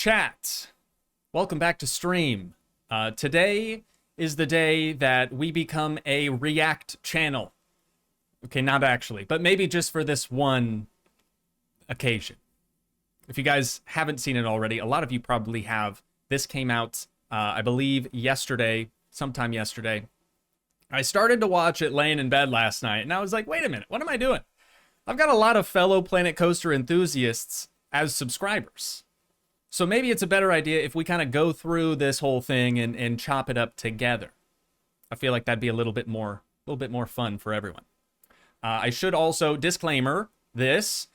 Chat, welcome back to stream. Today is the day that we become a React channel. Okay, not actually, but maybe just for this one occasion. If you guys haven't seen it already, a lot of you probably have. This came out, I believe, yesterday, sometime yesterday. I started to watch it laying in bed last night, and I was like, wait a minute, what am I doing? I've got a lot of fellow Planet Coaster enthusiasts as subscribers. So maybe it's a better idea if we kind of go through this whole thing and chop it up together. I feel like that'd be a little bit more fun for everyone. I should also, disclaimer, this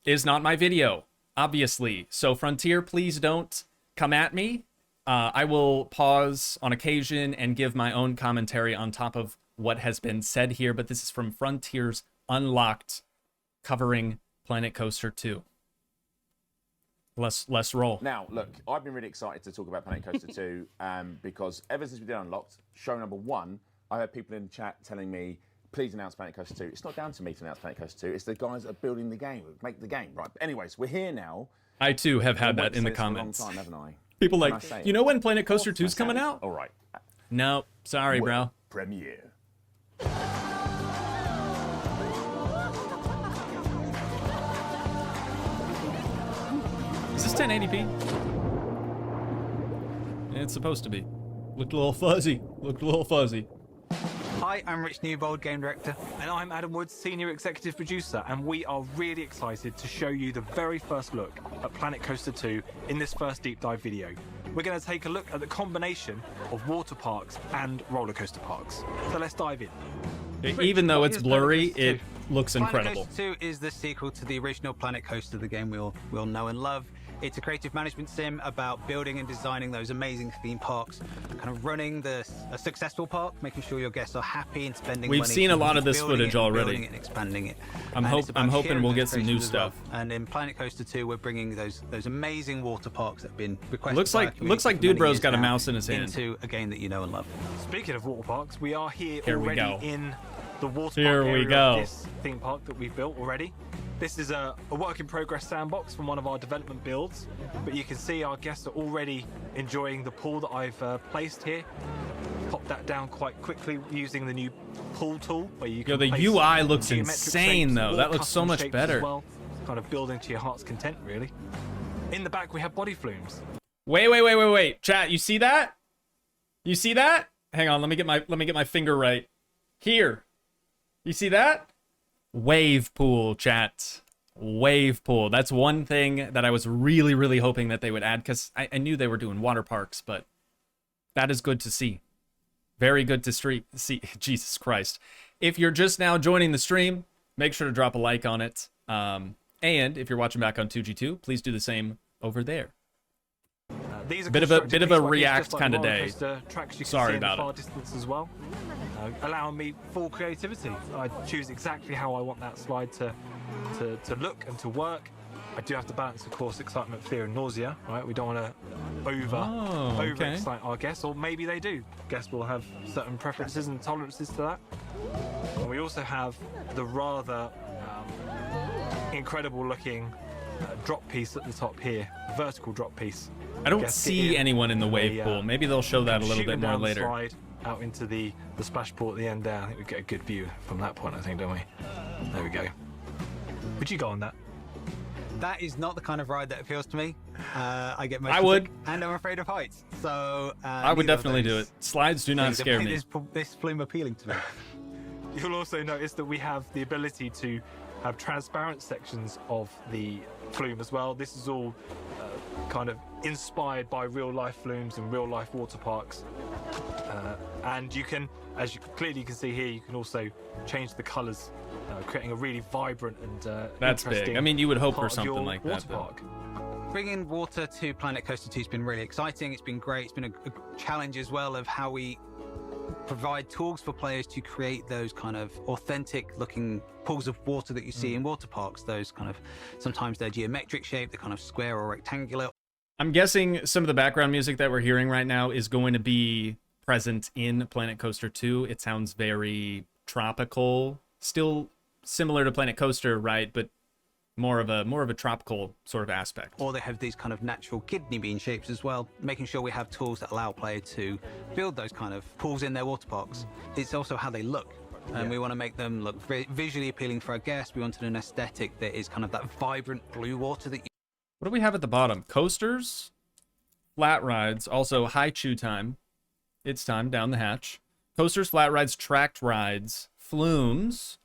is not my video, obviously. So Frontier, please don't come at me. I will pause on occasion and give my own commentary on top of what has been said here, but this is from Frontier's Unlocked, covering Planet Coaster 2. Let's roll. Now, look, I've been really excited to talk about Planet Coaster 2 because ever since we did Unlocked, show number 1, I heard people in the chat telling me, please announce Planet Coaster 2. It's not down to me to announce Planet Coaster 2. It's the guys that are building the game, make the game, right? But anyways, we're here now. I too have had that in the comments. For a long time, haven't I? People like, you know when Planet Coaster 2's coming out? All right. No, sorry, bro. Premiere. Is this 1080p? It's supposed to be. Looked a little fuzzy. Looked a little fuzzy. Hi, I'm Rich Newbold, Game Director. And I'm Adam Woods, Senior Executive Producer, and we are really excited to show you the very first look at Planet Coaster 2 in this first deep dive video. We're going to take a look at the combination of water parks and roller coaster parks. So let's dive in. Even though it's blurry, it looks incredible. Planet Coaster 2 is the sequel to the original Planet Coaster, the game we all know and love. It's a creative management sim about building and designing those amazing theme parks, kind of running a successful park, making sure your guests are happy and spending money. We've seen a lot of this footage already. Building it and expanding it. I'm hoping we'll get some new stuff. Well. And in Planet Coaster 2, we're bringing those amazing water parks that have been requested. Looks like Dude Bro's got a mouse in his hand. Into a game that you know and love. Speaking of water parks, we are here already in the water park Here we area go. of this theme park that we've built already. This is a work in progress sandbox from one of our development builds, but you can see our guests are already enjoying the pool that I've placed here. Pop that down quite quickly using the new pool tool, where you can the place UI looks geometric insane shapes though. or That looks so custom much shapes better. as well. Kind of building to your heart's content, really. In the back, we have body flumes. Wait. Chat, you see that? You see that? Hang on, let me get my finger right. Here. You see that? Wave pool, chat. Wave pool. That's one thing that I was really hoping that they would add, because I knew they were doing water parks, but that is good to see. Very good to see. Jesus Christ. If you're just now joining the stream, make sure to drop a like on it. And if you're watching back on Toogii 2, please do the same over there. These are Bit of a React kind of day. Tracks you can Sorry see in the about far it. distance as well, allowing me full creativity. I choose exactly how I want that slide to look and to work. I do have to balance, of course, excitement, fear, and nausea. Right, we don't want to over-excite our guests, or maybe they do. Guests will have certain preferences and tolerances to that. And we also have the rather incredible-looking drop piece at the top here, vertical drop piece. I don't see anyone in the wave pool. Maybe they'll show that a little bit more later. Slide out into the splash pool at the end there. I think we get a good view from that point, I think, don't we? There we go. Would you go on that? That is not the kind of ride that appeals to me. I get I would. sick, and I'm afraid of heights. So I would definitely do it. Slides do not scare me. This flume appealing to me. You'll also notice that we have the ability to have transparent sections of the flume as well. This is all kind of inspired by real life flumes and real life water parks. And you can, as you clearly can see here, you can also change the colors, creating a really vibrant and that's big. I mean, you would hope for something like that. Park. Bringing water to Planet Coaster 2 has been really exciting. It's been great. It's been a challenge as well of how we provide tools for players to create those kind of authentic looking pools of water that you see in water parks. Those kind of, sometimes they're geometric shape, they're kind of square or rectangular. I'm guessing some of the background music that we're hearing right now is going to be present in Planet Coaster 2. It sounds very tropical, still similar to Planet Coaster, right? But more of a tropical sort of aspect. Or they have these kind of natural kidney bean shapes as well, making sure we have tools that allow players to build those kind of pools in their water parks. It's also how they look. And we want to make them look visually appealing for our guests. We wanted an aesthetic that is kind of that vibrant blue water that you... What do we have at the bottom? Coasters, flat rides, also high chew time. It's time, down the hatch. Coasters, flat rides, tracked rides, flumes,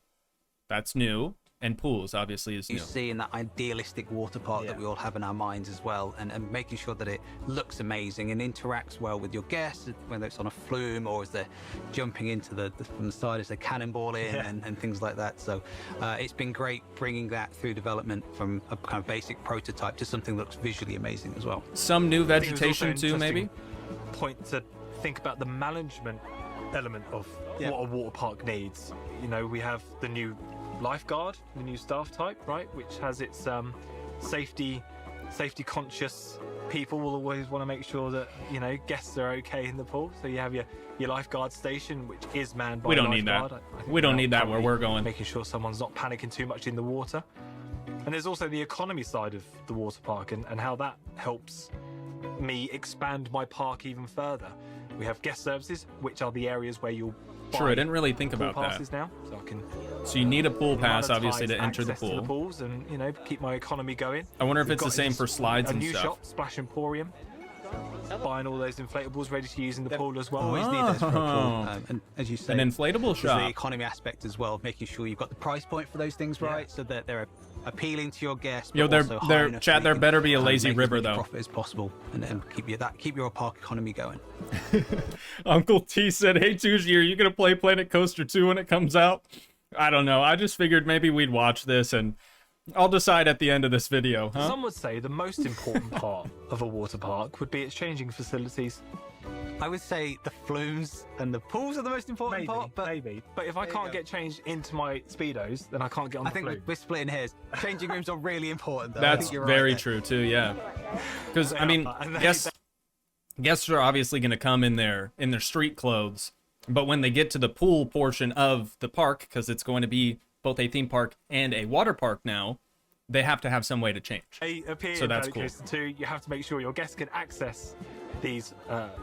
that's new, and pools obviously is new. You see in that idealistic water park that we all have in our minds as well, and making sure that it looks amazing and interacts well with your guests, whether it's on a flume or as they're jumping into from the side as they cannonball in and things like that. So it's been great bringing that through development from a kind of basic prototype to something that looks visually amazing as well. Some new vegetation too, maybe? Point to think about the management element of what a water park needs. You know, we have the new lifeguard, the new staff type, right, which has its safety conscious people will always want to make sure that, you know, guests are okay in the pool. So you have your lifeguard station, which is manned by we a don't need that. lifeguard. We don't need that where we're going. Making sure someone's not panicking too much in the water. And there's also the economy side of the water park and how that helps me expand my park even further. We have guest services, which are the areas where you'll True, I didn't really think about passes that. Now, so I can. So you need a pool pass, obviously, to enter the access to pool. the pools and, you know, keep my economy going. I wonder if We've it's the got same for slides a and new stuff. shop, Splash Emporium. Buying all those inflatables ready to use in the pool as well. Always need those for a pool. Oh. And as you say, An inflatable there's the shop. economy aspect as well, making sure you've got the price point for those things right, so that they're appealing to your guests. Yo, but also high enough chat, so there you better be a can lazy make as river much though. profit as possible, and keep your park economy going. Uncle T said, "Hey Toogii, are you gonna play Planet Coaster 2 when it comes out?" I don't know. I just figured maybe we'd watch this and I'll decide at the end of this video. Huh? Some would say the most important part of a water park would be its changing facilities. I would say the flumes and the pools are the most important part, but maybe. But if I can't get changed into my Speedos, then I can't get on I the think flume. we're splitting hairs. Changing rooms are really important, though. I That's think you're very right there. true too. Yeah, because I mean, guests are obviously going to come in their street clothes, but when they get to the pool portion of the park, because it's going to be both a theme park and a water park now, they have to have some way to change. So that's cool. Two, you have to make sure your guests can access these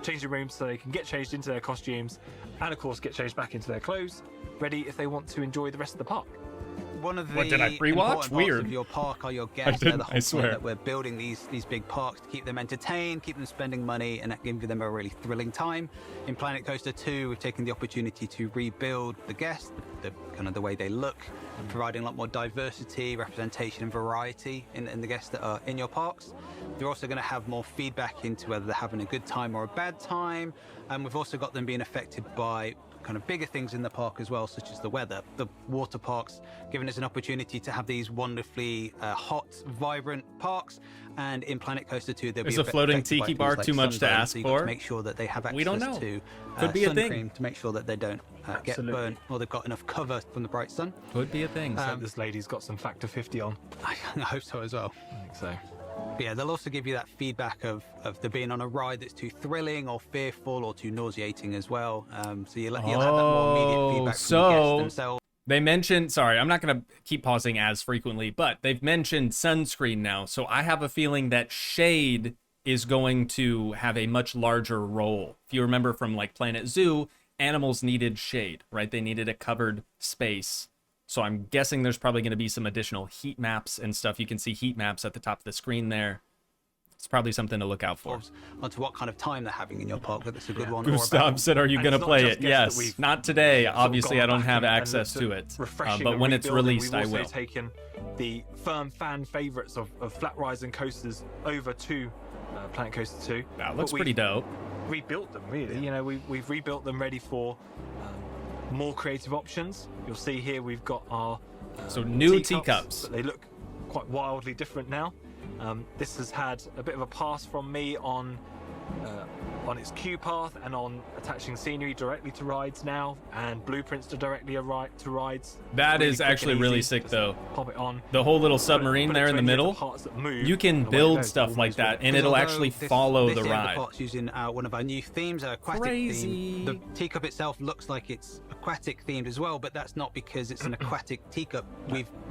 changing rooms so they can get changed into their costumes and of course get changed back into their clothes, ready if they want to enjoy the rest of the park. One of the What, did I pre-watch? important parts Weird. of your park are your guests. didn't, They're the I whole swear. point that we're building these big parks to keep them entertained, keep them spending money, and give them a really thrilling time. In Planet Coaster 2, we've taken the opportunity to rebuild the guests, the kind of the way they look, providing a lot more diversity, representation, and variety in the guests that are in your parks. You're also going to have more feedback into whether they're having a good time or a bad time, and we've also got them being affected by kind of bigger things in the park as well, such as the weather. The water parks giving us an opportunity to have these wonderfully hot, vibrant parks, and in Planet Coaster 2 there'll Is be a floating affected by tiki things bar like too much to sunburn, ask so you've got for? to make sure that they have access We don't know. to Could be a sun thing. cream to make sure that they don't get burnt or they've got enough cover from the bright sun. Could be a thing. So this lady's got some Factor 50 on. I hope so as well. I think so. But yeah, they'll also give you that feedback of there being on a ride that's too thrilling or fearful or too nauseating as well. So you'll have that more immediate feedback from the guests themselves. They mentioned, sorry, I'm not going to keep pausing as frequently, but they've mentioned sunscreen now. So I have a feeling that shade is going to have a much larger role. If you remember from like Planet Zoo, animals needed shade, right? They needed a covered space. So I'm guessing there's probably going to be some additional heat maps and stuff. You can see heat maps at the top of the screen there. It's probably something to look out for. Onto what kind of time they're having in your park, whether it's a good one or a bad Gustav one. said, are you And going to it's not play just it? guests that Yes. we've Not today. sort of Obviously, gone I don't back have and access looked to at it. refreshing But and when it's rebuilding. released, I We've will. also taken the firm fan favourites of flat rides and coasters over to Planet Coaster 2. That looks But pretty dope. Rebuilt them, really. You know, we've rebuilt them ready for more creative options. You'll see here we've got our So new teacups. but they look quite wildly different now. This has had a bit of a pass from me on on its queue path and on attaching scenery directly to rides now, and blueprints to directly to rides. That Really is quick and actually really easy. sick, Just though. Pop it on. The whole little submarine put it there in to the any of middle, parts that move, you can and away it build goes, stuff almost like with that, it. and it'll Although actually this- follow this the year ride. pot's using one of our new themes, our aquatic Crazy. theme. The teacup itself looks like it's aquatic themed as well, but that's not because it's an aquatic teacup.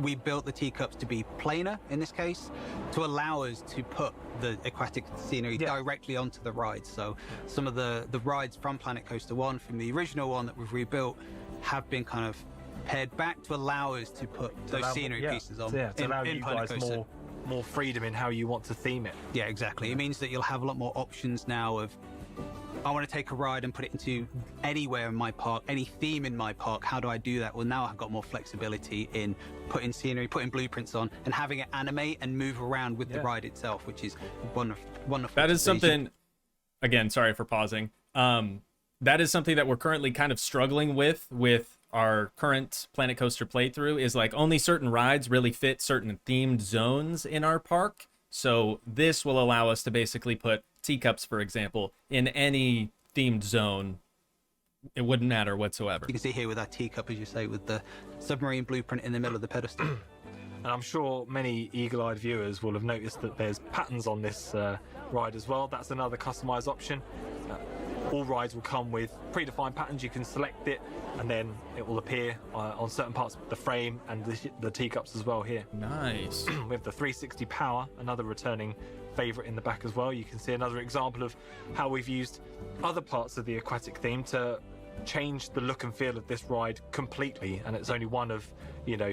We built the teacups to be planar in this case, to allow us to put the aquatic scenery directly onto the rides. So some of the rides from Planet Coaster 1, from the original one that we've rebuilt, have been kind of pared back to allow us to put those scenery pieces on to allow in you Planet guys Coaster. more freedom in how you want to theme it. Yeah, exactly. It means that you'll have a lot more options now of, I want to take a ride and put it into anywhere in my park, any theme in my park. How do I do that? Well, now I've got more flexibility in putting scenery, putting blueprints on, and having it animate and move around with the ride itself, which is wonderful. That is something, again, sorry for pausing. That is something that we're currently kind of struggling with our current Planet Coaster playthrough, is like only certain rides really fit certain themed zones in our park. So this will allow us to basically put teacups, for example, in any themed zone. It wouldn't matter whatsoever. You can see here with our teacup, as you say, with the submarine blueprint in the middle of the pedestal. And I'm sure many eagle-eyed viewers will have noticed that there's patterns on this ride as well. That's another customized option. All rides will come with predefined patterns. You can select it, and then it will appear on certain parts of the frame and the teacups as well here. Nice. We have the 360 power, another returning favorite in the back as well. You can see another example of how we've used other parts of the aquatic theme to change the look and feel of this ride completely, and it's only one of, you know,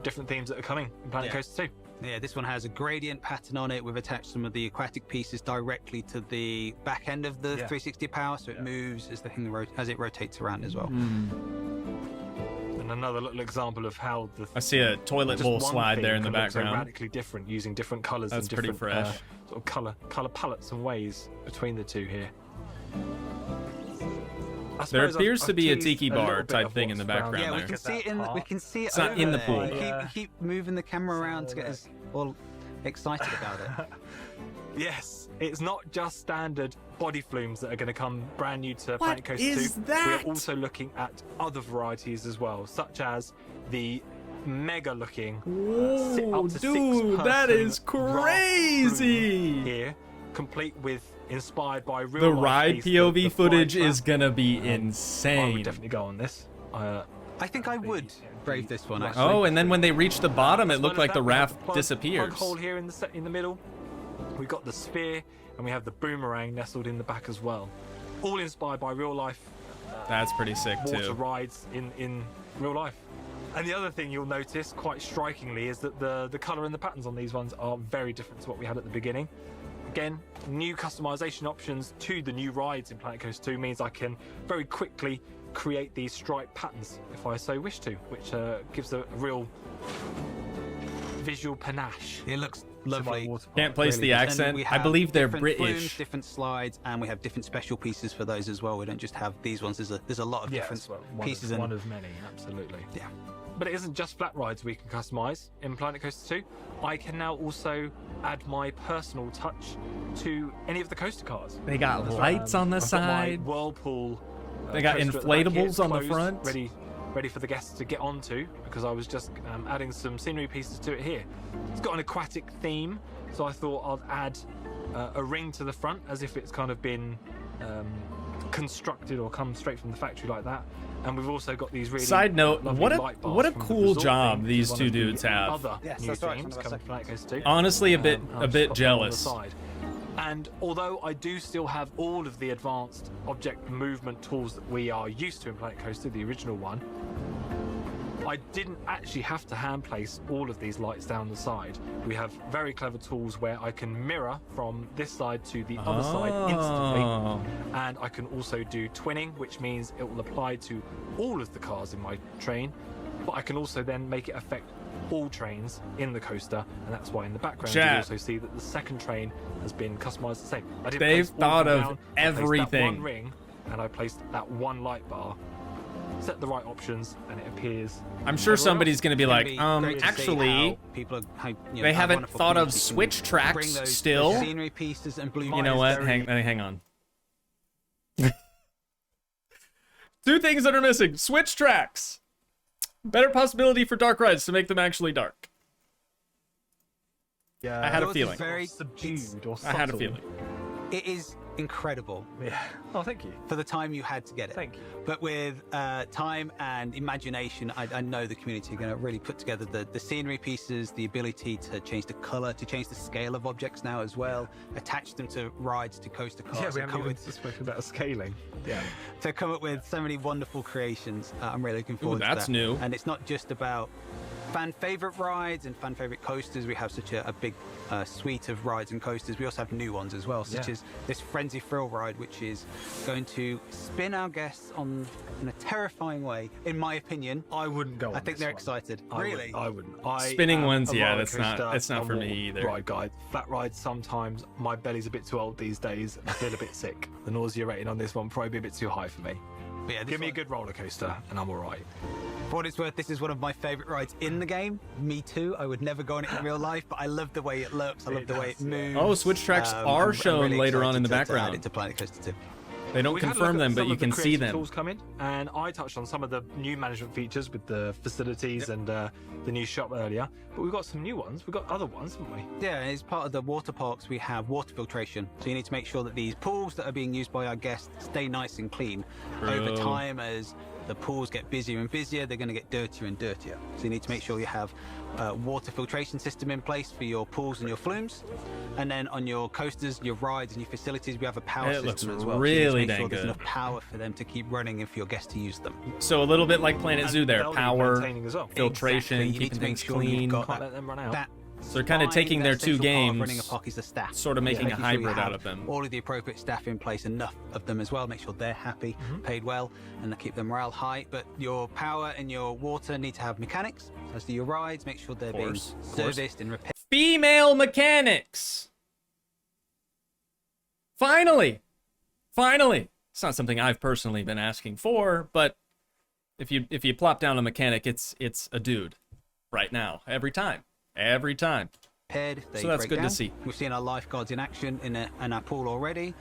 different themes that are coming in Planet Coaster 2. Yeah, this one has a gradient pattern on it. We've attached some of the aquatic pieces directly to the back end of the 360 power, so it moves as the thing as it rotates around as well. And another little example of how I see a toilet just bowl one slide theme there in the can look so background. radically different, using different colours and That's pretty different fresh. sort of colour palettes and ways between the two here. There appears to be a teased tiki little bar bit type of thing in what's the background around Yeah, we there. can see it in. We can see it. It's not in the over pool. there. Keep moving the camera around to get us all excited about it. Yes, it's not just standard body flumes that are going to come brand new to Planet Coaster 2. is that? We're also looking at other varieties as well, such as the mega looking Whoa, dude, that is crazy! Here, complete with inspired by real The life ride piece, POV the footage fly is trap. gonna be I would insane. definitely go on this. I think I would brave this one actually. Oh, and then when they reach the bottom, it As looked well as like the that, we have raft plug disappears. hole here in the middle. We've got the sphere, and we have the boomerang nestled in the back as well. All inspired by real life That's pretty sick water too. rides in real life. And the other thing you'll notice quite strikingly is that the colour and the patterns on these ones are very different to what we had at the beginning. Again, new customization options to the new rides in Planet Coaster 2 means I can very quickly create these stripe patterns if I so wish to, which gives a real visual panache. It looks to my lovely. water park. Can't place Really the good. And accent. we I have believe they're different British. flumes, different slides, and we have different special pieces for those as well. We don't just have these ones. There's a lot of different Yes, well, pieces. one of many, absolutely. Yeah. But it isn't just flat rides we can customize in Planet Coaster 2. I can now also add my personal touch to any of the coaster cars. They got lights on the I've got my side. Whirlpool. They got coaster at the back here. inflatables It's on the closed, front. ready for the guests to get onto, because I was just adding some scenery pieces to it here. It's got an aquatic theme, so I thought I'd add a ring to the front as if it's kind of been constructed or come straight from the factory like that. And we've also got these really Side note, lovely what a light bars what a from the cool resort job theme, these which is two one of the dudes have. Other Yes, new that's right, themes one of coming the to Planet Coaster 2. Honestly, a bit I'll just pop them on the jealous. side. And although I do still have all of the advanced object movement tools that we are used to in Planet Coaster, the original one, I didn't actually have to hand place all of these lights down the side. We have very clever tools where I can mirror from this side to the other side instantly. Oh. And I can also do twinning, which means it will apply to all of the cars in my train. But I can also then make it affect all trains in the coaster, and that's why in the background Chat. you also see that the second train has been customized the same. I didn't They've place all thought them of down. I placed that everything. one ring, and I placed that one light bar. set the right options, and it appears. I'm sure somebody's going to be like, Great to see actually, how people are, how, you know, they how haven't wonderful thought of community can switch tracks bring those still. scenery pieces and blue. You know what? Hang on. Two things that are missing. Switch tracks. Better possibility for dark rides to make them actually dark. Yeah, I had a Yours is feeling. very subdued or I had a subtle. feeling. It is incredible Yeah. Oh, thank you. for the time you had to get it. Thank you. But with time and imagination, I know the community are going to really put together the scenery pieces, the ability to change the color, to change the scale of objects now as well, attach them to rides, to coaster cars. Yeah, we and haven't come even spoken about scaling. Yeah. to come up with so many wonderful creations. I'm really looking forward to that's that. new. And it's not just about fan favorite rides and fan favorite coasters. We have such a big suite of rides and coasters. We also have new ones as well, such as this Frenzy Thrill ride, which is going to spin our guests on in a terrifying way, in my opinion. I wouldn't go on I think this they're one. excited. Really? I wouldn't. Spinning am ones, a yeah, roller that's not- coaster that's not and for me walk either. Ride guy. Flat rides sometimes. My belly's a bit too old these days. I feel a bit sick. The nausea rating on this one probably be a bit too high for me. But yeah, this Give me a one- good roller coaster and I'm all right. For what it's worth, this is one of my favorite rides in the game. Me too. I would never go on it in real life, but I love the way it looks. I love the way it moves. Oh, switch tracks are I'm shown really later on in the excited to add background. it to Planet Coaster 2. They don't We've had a confirm look at them, but some you of the can see creative them. Tools come in, and I touched on some of the new management features with the facilities and the new shop earlier. But we've got some new ones. We've got other ones, haven't we? Yeah, as part of the water parks, we have water filtration. So you need to make sure that these pools that are being used by our guests stay nice and clean. Over True. time, as the pools get busier and busier, they're going to get dirtier and dirtier. So you need to make sure you have a water filtration system in place for your pools and your flumes. And then on your coasters, your rides and your facilities, we have a power It looks system as well. So you need to really make dang sure there's good. enough power for them to keep running and for your guests to use them. So a little bit like Planet Zoo there. they'll need Power, maintaining as well. filtration, Exactly. You need keeping to make things sure you've clean. got Can't let them run out. that So they're kind of taking their two games, running a park is the staff. sort of making a Making sure you hybrid out have of them. all of the appropriate staff in place, enough of them as well, make sure they're happy, Mm-hmm. paid well, and they keep their morale high. But your power and your water need to have mechanics, as do your rides. Make sure they're being Of course. serviced and repaired. Female mechanics. Finally. It's not something I've personally been asking for, but if you plop down a mechanic, it's a dude right now, every time. They So that's break good to down. see. We've seen our lifeguards in action in our pool already.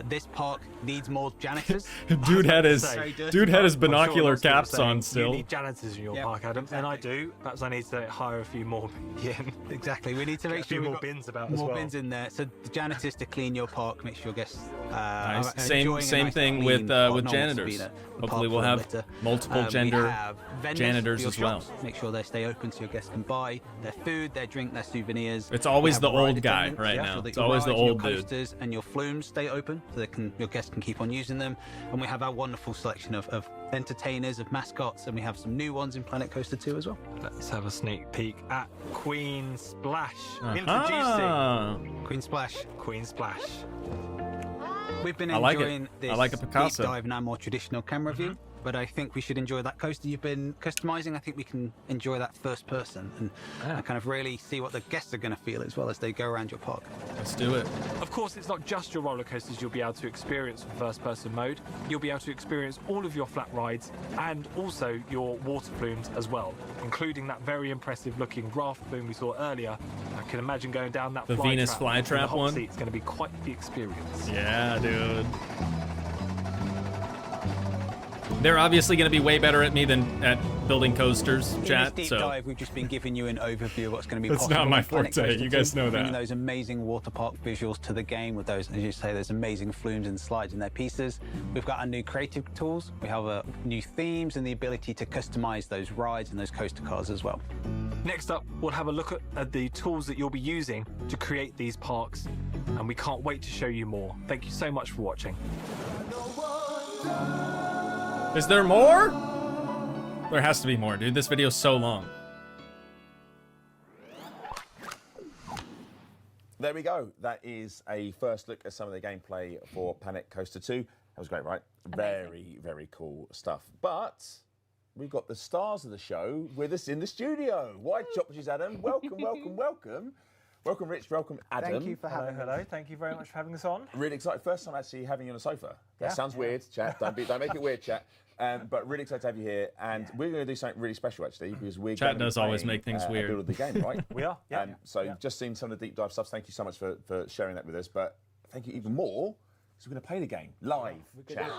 This park needs more janitors. Dude had his Very dirty dude had his I'm sure binocular lots of people caps saying, on still. You need janitors in your Yep, park, Adam, and I exactly. do. Perhaps I need to hire a few more in. Exactly. We need to Get make a few sure we've more got bins about as more well. bins in there. So the janitors to clean your park, make sure guests Nice. are Same enjoying a same nice thing clean with park. No one wants to janitors. be in a Hopefully park we'll full of have litter. multiple We gender have vendors janitors for your as well. shops. Make sure they stay open so your guests can buy their food, their drink, their souvenirs. It's always We have the ride old guy attendants, right yeah, now. so that It's your always the rides, your old dude. coasters and your flumes stay open so your guests can keep on using them. And we have our wonderful selection of entertainers, of mascots, and we have some new ones in Planet Coaster 2 as well. Let's have a sneak peek at Queen Splash. Ah. Introducing Queen Splash. Queen Splash. We've been I like it. enjoying this I like a Picasso. deep dive in our more traditional camera view, but I think we should enjoy that coaster you've been customizing. I think we can enjoy that first person and kind of really see what the guests are going to feel as well as they go around your park. Let's do it. Of course, it's not just your roller coasters you'll be able to experience with first-person mode. You'll be able to experience all of your flat rides and also your water flumes as well, including that very impressive-looking raft flume we saw earlier. I can imagine going down that The Venus flytrap. flytrap The hot one? seat's going to be quite the experience. Yeah, dude. They're obviously going to be way better at me than at building coasters, In chat. this deep So dive, we've just been giving you an overview of what's going to be That's possible. not my in Planet forte. Coaster You guys 2, know bringing that. those amazing water park visuals to the game with those, as you say, those amazing flumes and slides in their pieces. We've got our new creative tools. We have new themes and the ability to customize those rides and those coaster cars as well. Next up, we'll have a look at the tools that you'll be using to create these parks, and we can't wait to show you more. Thank you so much for watching. is there more? There has to be more, dude. This video's so long. There we go. That is a first look at some of the gameplay for Planet Coaster 2. That was great, right? Very, very cool stuff. But we've got the stars of the show with us in the studio. White Choppies, Adam. Welcome, welcome, welcome. Welcome, Rich. Welcome, Adam. Thank you for having me. Hello. Thank you very much for having us on. Really excited. First time actually having you on a sofa. That Yeah. sounds weird, chat. Don't make it weird, chat. But really excited to have you here, and we're going to do something really special actually, because we're Chat going to does be always playing, make things a weird. build of the game, right? We are. Yeah. So you've just seen some of the deep dive stuff. Thank you so much for sharing that with us. But thank you even more, because we're going to play the game live. Chat.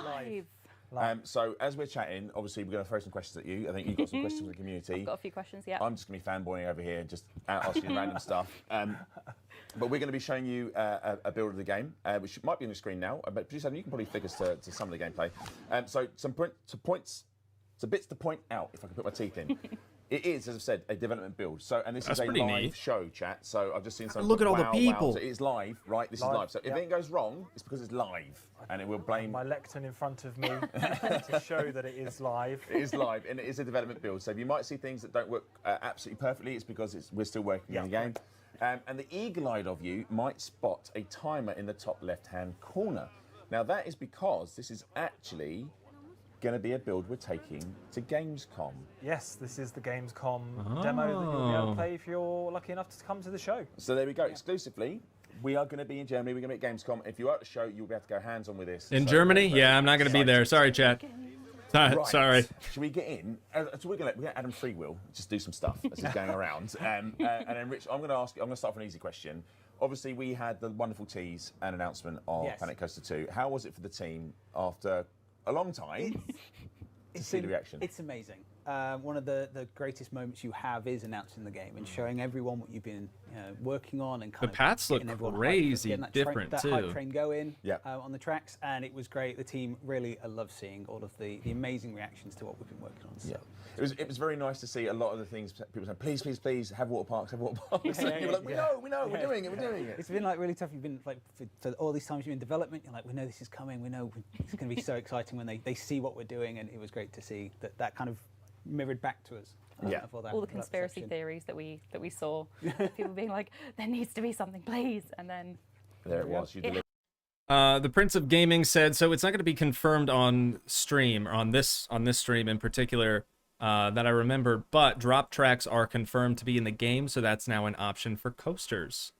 So as we're chatting, obviously we're going to throw some questions at you. I think you've got some questions from the community. I've got a few questions, yeah. I'm just going to be fanboying over here, just asking random stuff. But we're going to be showing you a build of the game, which might be on the screen now. But producer Adam, you can probably flick us to some of the gameplay. So some bits to point out, if I can put my teeth in. It is, as I've said, a development build. So, and this That's is a pretty live neat. show, chat. So I've just seen some. Look at all the people. So it is live, right? This is live. So if anything goes wrong, it's because it's live, and it will blame. My lectern in front of me to show that it is live. It is live, and it is a development build. So if you might see things that don't work absolutely perfectly, it's because we're still working on the game. And the eagle-eyed of you might spot a timer in the top left-hand corner. Now that is because this is actually going to be a build we're taking to Gamescom. Yes, this is the Gamescom demo that you'll be able to play if you're lucky enough to come to the show. So there we go. Exclusively, we are going to be in Germany. We're going to be at Gamescom. If you are at the show, you'll be able to go hands-on with this. In So Germany? very Yeah, I'm not going to be there. Sorry, chat. Right. Sorry. Should we get in? So we're going to Adam Freewill just do some stuff as he's going around. And then Rich, I'm going to start with an easy question. Obviously, we had the wonderful tease and announcement of Planet Coaster 2. How was it for the team after a long time to see the reaction? It's amazing. One of the greatest moments you have is announcing the game and showing everyone what you've been working on, and kind The paths look getting everyone hyped, crazy getting that different, that too. hype train going Yeah. on the tracks, and it was great. The team really, I love seeing all of the amazing reactions to what we've been working on. So. Yeah. It was very nice to see a lot of the things people saying, please, please, please, have water parks, have water parks. And you were like, we know, we're doing it. It's been like really tough. You've been like for all these times you're in development, you're like, we know this is coming. We know it's going to be so exciting when they see what we're doing, and it was great to see that kind of mirrored back to us. Of All the conspiracy theories that we saw, people being like, there needs to be something, please, and then There it was. You delivered. The Prince of Gaming said, so it's not going to be confirmed on stream, or on this stream in particular, that I remember, but drop tracks are confirmed to be in the game, so that's now an option for coasters.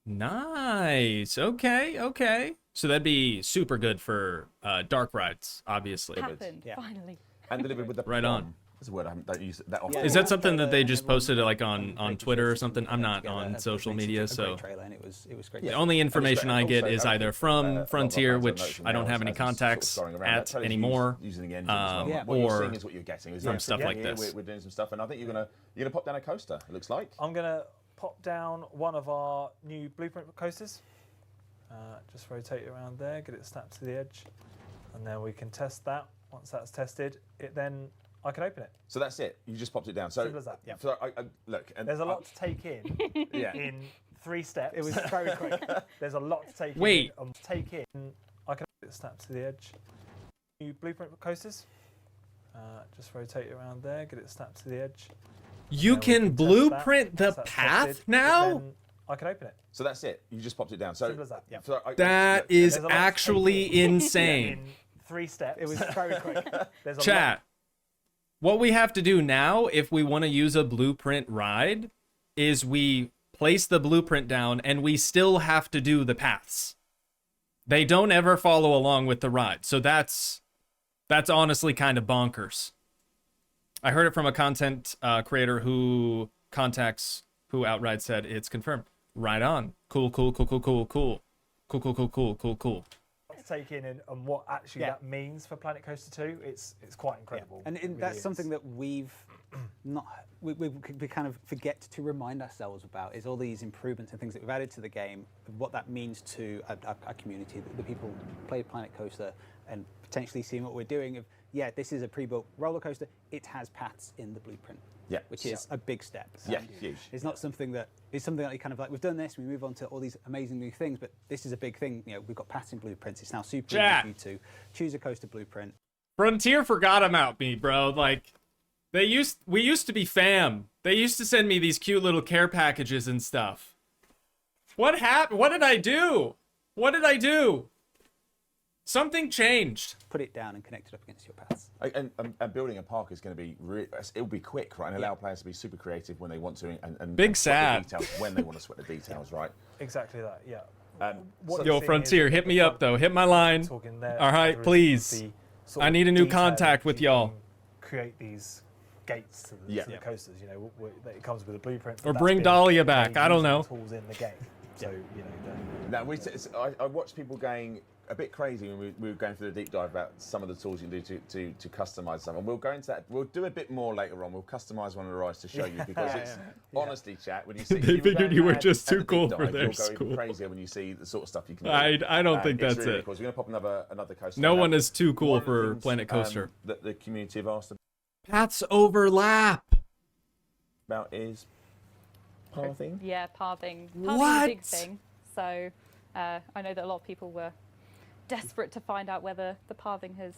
Nice. Okay. So that'd be super good for dark rides, obviously. happened, finally. And delivered with the Right on. That's a word I don't use that often. Is that something that they just posted like on Twitter or something? I'm not on social media, so and it was great. the only information I get Also, is either from Frontier, which I don't have any contacts at anymore, using the engine as well. What or you're seeing is what you're getting. from stuff like Here, this. We're doing some stuff, and I think you're gonna pop down a coaster. It looks like. I'm going to pop down one of our new blueprint coasters. Just rotate it around there, get it snapped to the edge, and then we can test that. Once that's tested, I can open it. So that's it. You just popped it down. So Simple as that. Yeah. So look. And There's a lot to take in. Yeah. In 3 steps. It was very quick. There's a lot to take Wait. in. Take in. I can get it snapped to the edge. New blueprint coasters. Just rotate it around there, get it snapped to the edge. You Then we can test blueprint that. the Once that's path tested, now? then I can open it. So that's it. You just popped it down. So Simple as that. Yeah. That look, is There's a lot to take actually in. insane. In 3 steps. It was very quick. There's a Chat. What we have to do now, if we want to use a blueprint ride, is we place the blueprint down and we still have to do the paths. They don't ever follow along with the ride. So that's honestly kind of bonkers. I heard it from a content creator who outright said it's confirmed. Right on. Cool. to take in and what actually that means for Planet Coaster 2, it's quite incredible. And It that's really something is. that we kind of forget to remind ourselves about, is all these improvements and things that we've added to the game, what that means to our community, the people who play Planet Coaster, and potentially seeing what we're doing. Of this is a pre-built roller coaster. It has paths in the blueprint. Yeah. Which is a big step. Yeah, huge. It's not something that you kind of like, we've done this, we move on to all these amazing new things, but this is a big thing. You know, we've got paths in blueprints. It's now super easy for you to choose a coaster blueprint. Frontier forgot about me, bro. Like, we used to be fam. They used to send me these cute little care packages and stuff. What happened? What did I do? Something changed. Put it down and connect it up against your paths. And building a park is going to be it'll be quick, right? And allow players to be super creative when they want to, and Big sweat the sad. details when they want to sweat the details, right? Exactly that, yeah. What Yo, you're seeing Frontier, is hit me up though. Hit my line. talking there, All right, there is please. the sort I of need a new detail contact with you can y'all. Create these gates to the, Yeah. to the coasters. You know, it comes with a blueprint. Or but that's bring been Dahlia back, made I don't using know. Tools in the game. So you know. Now, I watched people going a bit crazy when we were going through the deep dive about some of the tools you can do to customize them. And we'll go into that. We'll do a bit more later on. We'll customize one of the rides to show you because it's honestly, chat. When you see They people figured going you were mad just at too the cool deep for dive, their you'll go even school. crazier when you see the sort of stuff you can do. I don't think it's that's really it. Cool. So we're going to pop another coaster. No Now, one is too cool one of the for things, Planet Coaster. That the community have asked Paths overlap. about is pathing. Yeah, pathing. Pathing is What? a big thing. So I know that a lot of people were desperate to find out whether the pathing has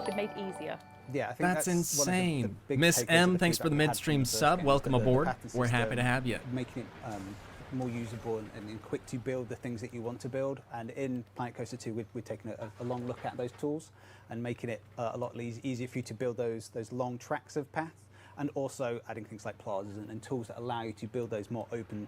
been made easier. Yeah, I think That's one of insane. big Miss takeaways M, of the thanks for the feedback we had midstream from the first sub. game, Welcome that the aboard. pattern We're happy system, to have you. Making it more usable and quick to build the things that you want to build. And in Planet Coaster 2, we're taking a long look at those tools and making it a lot easier for you to build those long tracks of path, and also adding things like plazas and tools that allow you to build those more open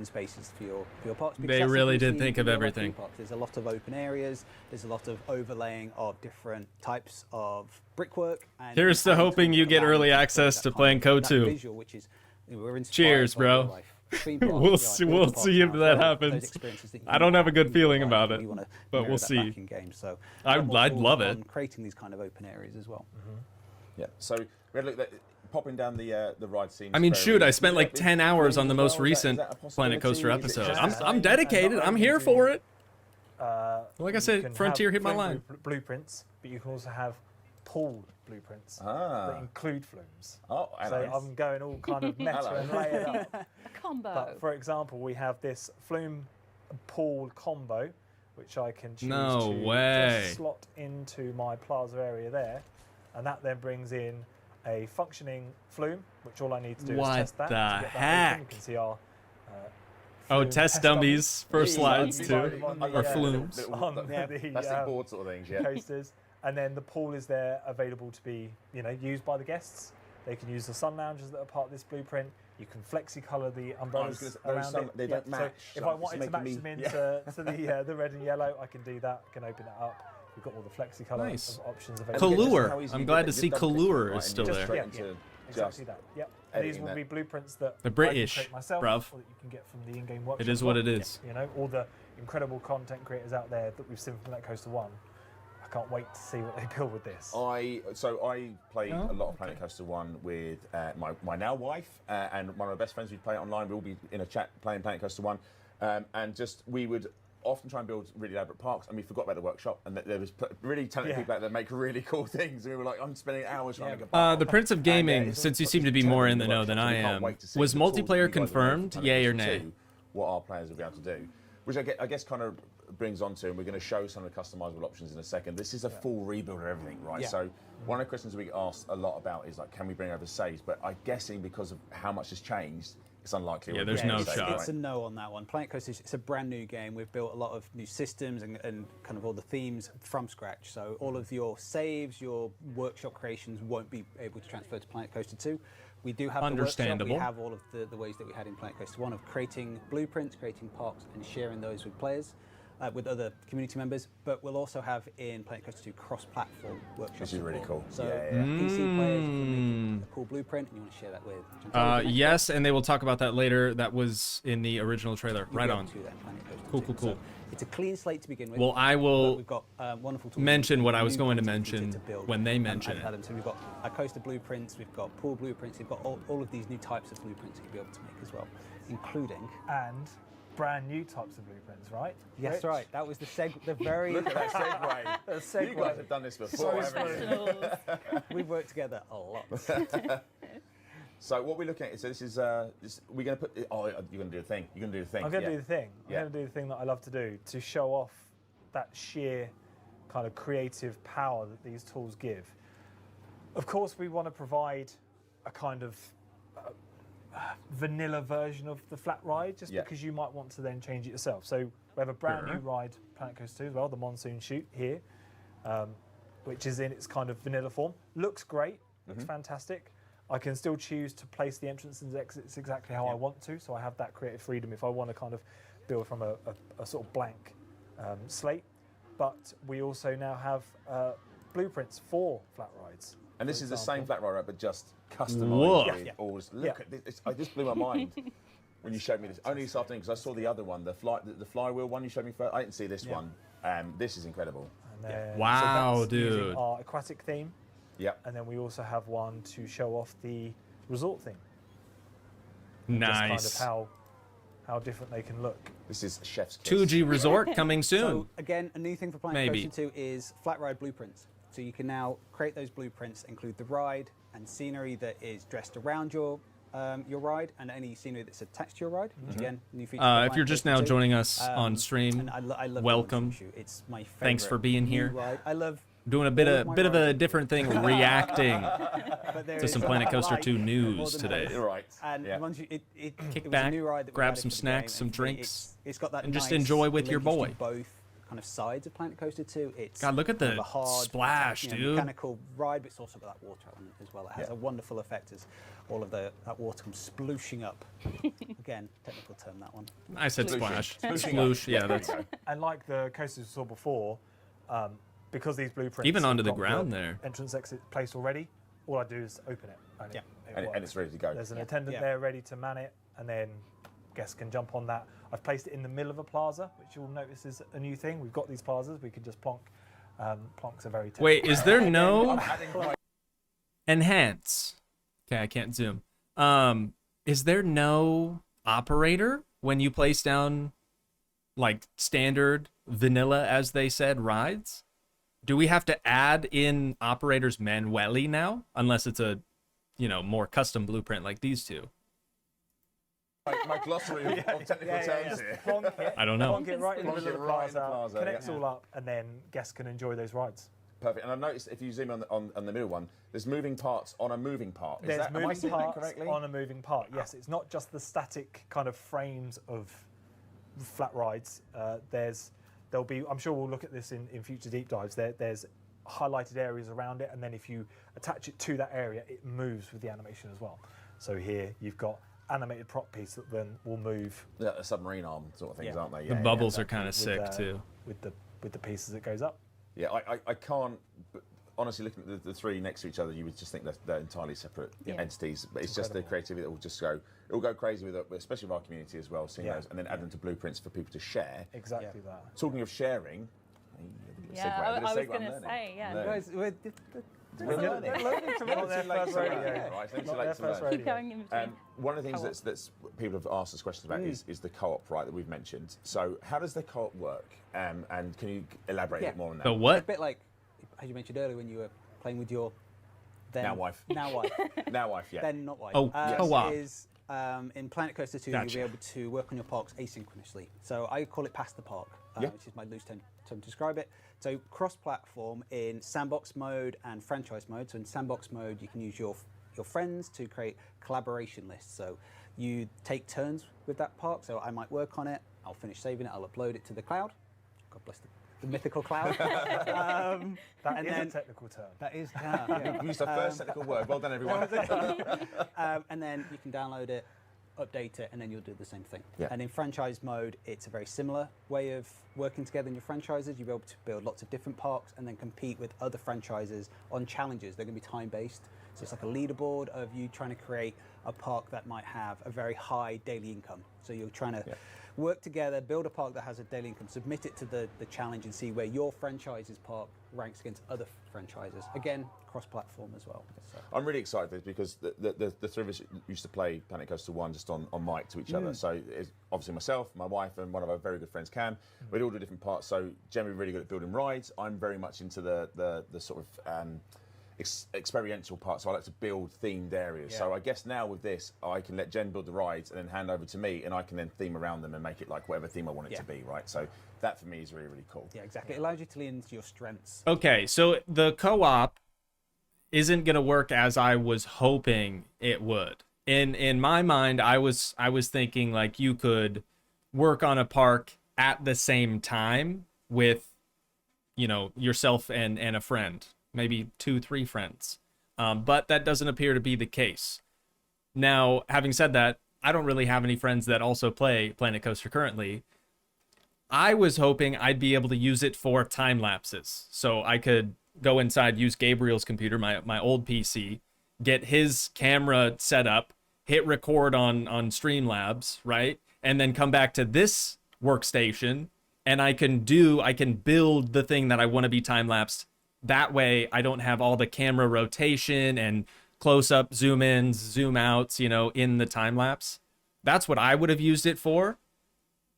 spaces for your parks. Because They that's really something did you see think in of real life everything. theme parks. There's a lot of open areas. There's a lot of overlaying of different types of brickwork. And Here's to hoping you get early access to playing Code 2. Visual, which is, we're inspired Cheers, by bro. real life theme parks, We'll like see- water we'll parks see if now. that Those happens. experiences that you I don't have a good can feeling provide about and it, you wanna but mirror we'll that see. back in games. So I'd more thought love it. on creating these kind of open areas as well. Yeah. So we had a look at popping down the ride scene. I mean, shoot, I spent like 10 hours on the most recent Planet Coaster episode. I'm dedicated. I'm here for it. Like I said, Frontier hit my line. Blueprints, but you can also have pool blueprints Ah. that include flumes. Oh, So hello. I'm going all kind of meta Hello. and layered up. A combo. But for example, we have this flume pool combo, which I can choose No to way. just slot into my plaza area there, and that then brings in a functioning flume, which all I need to do What is test that. the to get that open. heck? You can see our Oh, flume test dummies for Yeah, slides yeah, too. yeah. On Or the, flumes. on the Plastic board sort of things, yeah. coasters, and then the pool is there available to be, used by the guests. They can use the sun lounges that are part of this blueprint. You can flexi-color the umbrellas those around sun- it. they don't match, So if so I it's wanted to making match me- them into the red and yellow, I can do that. I can open it up. We've got all the flexi-color Nice. options available. Again, this is Kallur. how easy I'm you glad get to it. see You've done quick Kallur right, is and still you're there. straight Yeah, into yeah, exactly just that. Yep. And these editing will that. be blueprints that The I British, can create myself, bruv. or that you can get from the in-game workshop. It is what it is. All the incredible content creators out there that we've seen from Planet Coaster 1. I can't wait to see what they build with this. I played Oh, a lot of Planet Coaster 1 with my now wife and one of my best friends. We'd play it online. We'd all be in a chat playing Planet Coaster 1. And we would often try and build really elaborate parks, and we forgot about the workshop. And there was really talented people out there that make really cool things. And we were like, I'm spending hours trying to make a park. The Prince of Gaming, it's since you just seem to be more in the know workshop, than so I we can't am, wait to see was the tools that multiplayer you guys have made confirmed? for Yay or Planet Coaster nay? 2, what our players will be able to do. Which I guess kind of brings on to, and we're going to show some of the customizable options in a second. This is a full rebuild of everything, right? Yeah. So one of the questions we get asked a lot about is like, can we bring over saves? But I'm guessing because of how much has changed, it's unlikely. Yeah, we'll there's bring no over saves, shot. right? It's a no on that one. Planet Coaster, it's a brand new game. We've built a lot of new systems and kind of all the themes from scratch. So all of your saves, your workshop creations won't be able to transfer to Planet Coaster 2. We do have the workshop. Understandable. We have all of the ways that we had in Planet Coaster 1 of creating blueprints, creating parks, and sharing those with players. With other community members, but we'll also have in Planet Coaster 2 cross-platform workshops. Which is really support. cool. So Yeah, yeah. PC players, if you're making a cool blueprint and you want to share that with Yes, and they will talk about that later. That was in the original trailer. Right on. Cool, cool, cool. So it's a clean slate to begin with. Well, I but will we've got wonderful tools mention what I was new going to content mention to build, when they mention add it. them. So we've got our coaster blueprints, we've got pool blueprints, we've got all of these new types of blueprints that you'll be able to make as well, including. And brand new types of blueprints, right? Yes, Rich? right. That was the very. Look at that segue. The segue. You guys have done this before, haven't you? Professionals. We've worked together a lot. So what we're looking at, so this is, we're going to put, oh, you're going to do the thing. You're going to do the thing. I'm going to yeah. do the thing. Yeah. I'm going to do the thing that I love to do to show off that sheer kind of creative power that these tools give. Of course, we want to provide a kind of vanilla version of the flat ride, just Yeah. because you might want to then change it yourself. So we have a brand new ride, Planet Coaster 2 as well, the Monsoon Chute here, which is in its kind of vanilla form. Looks great, looks fantastic. I can still choose to place the entrance and exits exactly how I want to, so I have that creative freedom if I want to kind of build from a sort of blank slate. But we also now have blueprints for flat rides. And this for is the example. same flat ride, but just customized. Whoa. with all this- Look at this. It just blew my mind when you showed me this. Only this afternoon, because I saw the other one, the flywheel one you showed me first. I didn't see this one. This is incredible. And then, Wow, that's using dude. our aquatic theme, Yep. and then we also have one to show off the resort theme. Just Nice. kind of how different they can look. This is chef's kiss. Toogii Resort coming soon. So again, a new thing for Planet Maybe. Coaster 2 is flat ride blueprints. So you can now create those blueprints, include the ride and scenery that is dressed around your ride, and any scenery that's attached to your ride. Which again, new feature. for If Planet you're just Coaster now 2. joining us on stream, and I love the welcome. Monster Shoot. It's my favorite. Thanks for being new here. Ride. I love. Doing a all bit of of my a rides. different thing, reacting But there to is some something Planet I Coaster like 2 more news than today. others. You're right. And Yeah. once it Kick was back, a new ride that we grab added some to the snacks, game, some and for me, drinks, it's got that and just nice enjoy with your linkage to boy. both kind of sides of Planet Coaster 2. It's God, look at kind of the a hard, splash, dude. mechanical ride, but it's also got that water element as well. It has Yeah. a wonderful effect as all of that water comes splooshing up. Again, technical term that one. I said Splooshing. splash. Splooshing Sploosh, up. yeah, that's And like the coasters we saw before, because these blueprints even onto have the got ground there. entrance exit placed already, all I do is open it. And Yeah. And works. it's ready to go. There's an attendant Yeah. there ready to man it, and then guests can jump on that. I've placed it in the middle of a plaza, which you'll notice is a new thing. We've got these plazas, we can just plonk. Plonks are very technical. Wait, is there no Adding quite- enhance? Okay, I can't zoom. Is there no operator when you place down like standard vanilla, as they said, rides? Do we have to add in operators manually now, unless it's a, more custom blueprint like these two? my glossary of technical terms here. Plonk it. I don't know. Plonk it right in the Plonk middle it of the right in the plaza, plaza, connects yeah. all up, and then guests can enjoy those rides. Perfect. And I've noticed if you zoom on the middle one, there's moving parts on a moving part. Is There's that, am I moving seeing that parts correctly? on a moving part. Yes, it's not just the static kind of frames of flat rides. There'll be. I'm sure we'll look at this in future deep dives. There's highlighted areas around it, and then if you attach it to that area, it moves with the animation as well. So here you've got animated prop piece that then will move Yeah, a submarine arm sort of things, Yeah. aren't they? The Yeah, bubbles yeah. are kind of sick too. with the pieces that goes up. Yeah, I can't. But honestly, looking at the three next to each other, you would just think they're entirely separate entities. But it's just the incredible. creativity that will just go. It will go crazy with it, especially with our community as well. Seeing Yeah. those, and then add them to blueprints for people to share. Exactly that. Talking of sharing. Yeah, I was going to say, yeah. Guys, we're We're learning. Not their first rodeo. Right, it's Not late their to learn. first rodeo. Keep going in between. One of the things that's people have asked us questions about is the co-op, right, that we've mentioned. So how does the co-op work? And can you elaborate a bit more on that? The A what? bit like, as you mentioned earlier, when you were playing with your then Now wife. now wife, Now, wife, yeah. then not wife. Oh, co-op. Is in Planet Coaster 2, Gotcha. you'll be able to work on your parks asynchronously. So I call it pass the park, Yeah. which is my loose term to describe it. So cross-platform in sandbox mode and franchise mode. So in sandbox mode, you can use your friends to create collaboration lists. So you take turns with that park. So I might work on it. I'll finish saving it. I'll upload it to the cloud. God bless the mythical cloud. That And is then- a technical term. That is, yeah. We used the first technical word. Well done, everyone. And then you can download it, update it, and then you'll do the same thing. Yeah. And in franchise mode, it's a very similar way of working together in your franchises. You'll be able to build lots of different parks and then compete with other franchises on challenges. They're going to be time-based. So it's like a leaderboard of you trying to create a park that might have a very high daily income. So you're trying to work together, build a park that has a daily income, submit it to the challenge and see where your franchise's park ranks against other franchises. Again, cross-platform as well. So. I'm really excited for this because the three of us used to play Planet Coaster 1 just on mic to each other. So it's obviously myself, my wife, and one of our very good friends, Cam. We'd all do different parts. So Jen really good at building rides. I'm very much into the sort of experiential part. So I like to build themed areas. Yeah. So I guess now with this, I can let Jen build the rides and then hand over to me, and I can then theme around them and make it like whatever theme I want it to be, right? So that for me is really, really cool. Yeah, exactly. It allows you to lean into your strengths. Okay, so the co-op isn't gonna work as I was hoping it would. In my mind, I was thinking like you could work on a park at the same time with, yourself and a friend, maybe 2-3 friends. But that doesn't appear to be the case. Now, having said that, I don't really have any friends that also play Planet Coaster currently. I was hoping I'd be able to use it for time lapses, so I could go inside, use Gabriel's computer, my old PC, get his camera set up, hit record on Streamlabs, right? And then come back to this workstation, and I can build the thing that I want to be time-lapsed. That way I don't have all the camera rotation and close-up, zoom-ins, zoom-outs, in the time-lapse. That's what I would have used it for.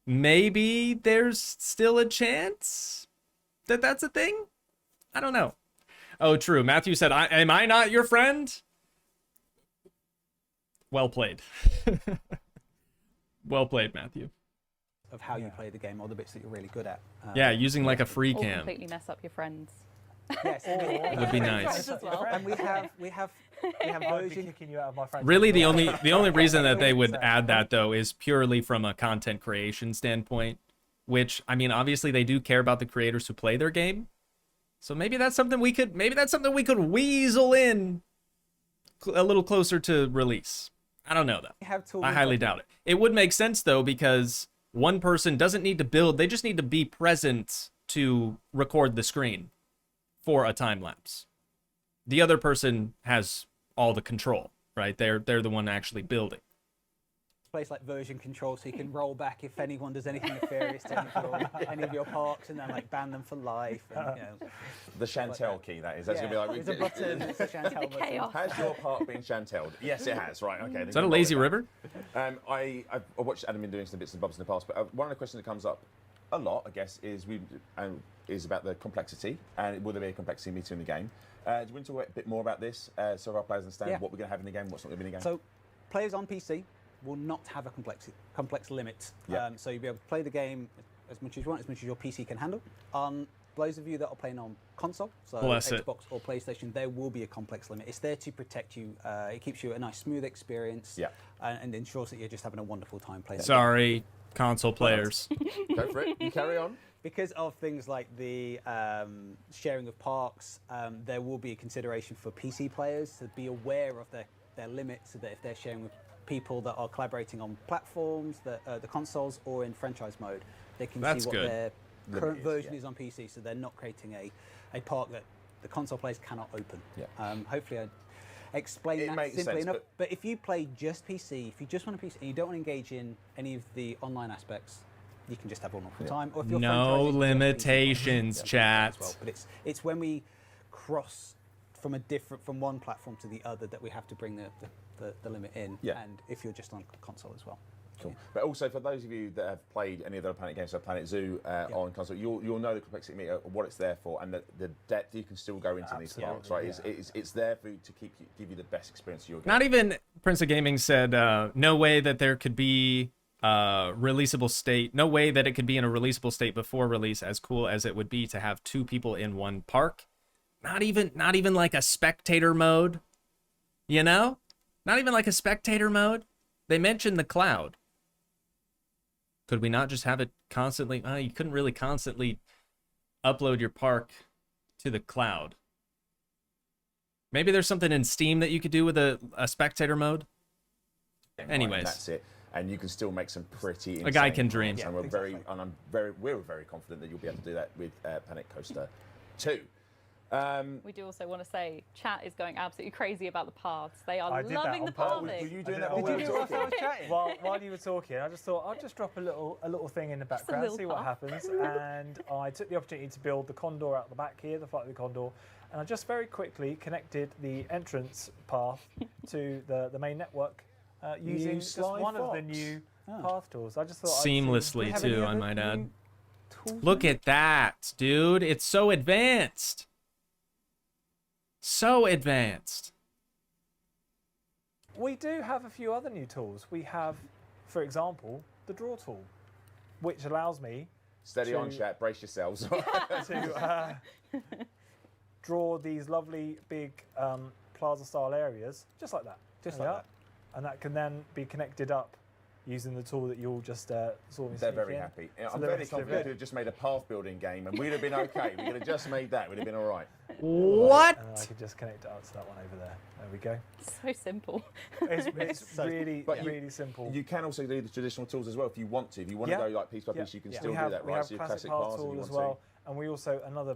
Maybe there's still a chance that that's a thing? I don't know. Oh, true. Matthew said, am I not your friend? Well played. Well played, Matthew. Of how you play the game, or the bits that you're really good at. Yeah, using like a free Or cam. completely mess up your friends. Yes, It would be nice. As well. and we have I'd be version. kicking you out of my friendship. Really, the only reason that they would add that, though, is purely from a content creation standpoint, which, I mean, obviously they do care about the creators who play their game. So maybe that's something we could weasel in a little closer to release. I don't know, though. I highly doubt it. It would make sense, though, because one person doesn't need to build. They just need to be present to record the screen for a time lapse. The other person has all the control, right? They're the one actually building. Place like version control, so you can roll back if anyone does anything nefarious to any of your parks, and then like ban them for life. And, The Chantel key, that is. That's yeah, going to be it's a button. It's a Chantel button. Chaos. Has your park been Chantel'd? Yes, it has. Right, okay. Is that a lazy river? I watched Adam been doing some bits and bobs in the past, but one of the questions that comes up a lot, I guess, is about the complexity, and will there be a complexity meter in the game? Do you want to talk a bit more about this, so our players understand what we're going to have in the game, what's not going to be in the game? So, players on PC will not have a complex limit. Yeah. So you'll be able to play the game as much as you want, as much as your PC can handle. Those of you that are playing on console, so Xbox or PlayStation, there will be a complex limit. It's there to protect you. It keeps you a nice, smooth experience, and ensures that you're just having a wonderful time playing. Sorry, console players. Go for it. You carry on. Because of things like the sharing of parks, there will be a consideration for PC players to be aware of their limits, so that if they're sharing with people that are collaborating on platforms, the consoles, or in franchise mode, they can see what their current version is on PC, so they're not creating a park that the console players cannot open. Hopefully I explain that simply enough. But if you play just PC, if you just want a PC and you don't want to engage in any of the online aspects, you can just have one all the time. Or if you're no franchising limitations, chat. as well. But it's when we cross from one platform to the other that we have to bring the limit in. And if you're just on console as well. Cool. But also, for those of you that have played any of the other Planet games, so Planet Zoo on console, you'll know the complexity meter, what it's there for, and the depth you can still go into these parks, right? It's there to give you the best experience of your game. Not even Prince of Gaming said, no way that there could be releasable state. No way that it could be in a releasable state before release, as cool as it would be to have two people in one park. Not even like a spectator mode, Not even like a spectator mode. They mentioned the cloud. Could we not just have it constantly? You couldn't really constantly upload your park to the cloud. Maybe there's something in Steam that you could do with a spectator mode. Anyways, that's it. And you can still make some pretty insane a guy can dream. And we're very confident that you'll be able to do that with Planet Coaster 2. We do also want to say, chat is going absolutely crazy about the paths. They are loving the Were pathing. you doing that Did while you we do were it while I talking? was chatting? While you were talking, I just thought I'd just drop a little thing in the background, little see what path. happens. And I took the opportunity to build the condor out the back here, the flight of the condor, and I just very quickly connected the entrance path to the main network using just one of the new path tools. I just thought seamlessly I'd see, too, I might add. Look at that, dude! It's so advanced. So advanced. We do have a few other new tools. We have, for example, the draw tool, which allows me Steady on, chat. Brace yourselves. to draw these lovely big plaza-style areas, just like that. Just like that. And that can then be connected up using the tool that you'll just saw me They're sneak very in. happy. So I'm they're very actually confident very- we'd have just made a path building game and we'd have been okay. We could have just made that. We'd have been all right. What? And I could just connect it up to that one over there. There we go. So simple. It's really, But really simple. You can also do the traditional tools as well if you want to. If you want to go like piece by piece, you can still do that, We right? have So your classic classic path paths if tool you as want well. And we also, another